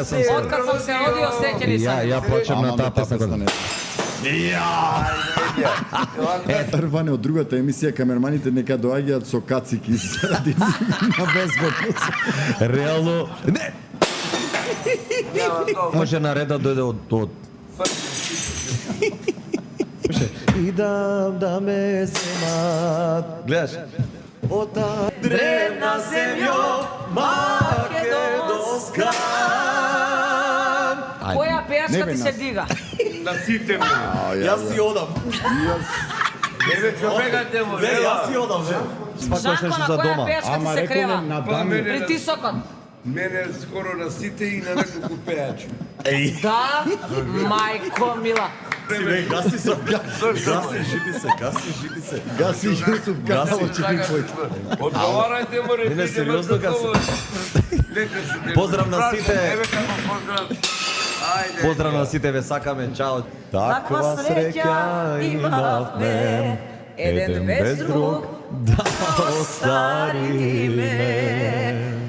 Откад съм се родио, сеќали се. Ја почнем на таа песна кога. Рване од другата емисија камерманите нека доаѓаат со кацики заради на безбедност. Реално, не. Може нареда дојде од И да ме земат. Гледаш? Од таа древна земја македонска. Која пејачка ти се дига? На сите му. Јас си одам. Еве човекате му. Јас си одам, Спакуваш Жанко, нешто на за која дома. пејачка ти се крева? на Па Дани. мене, Притисокот. мене скоро на сите и на неколку пејачи. Да, мајко мила. Гаси се, гаси, жити се. Гаси Јусуф, гаси ќе би твој. Одговарајте му, речите. Не, сериозно, гаси. Нека се Поздрав на сите. Еве како поздрав. Ајде. Поздрав на сите, ве сакаме, чао. Таква среќа имавме, еден без друг да остариме.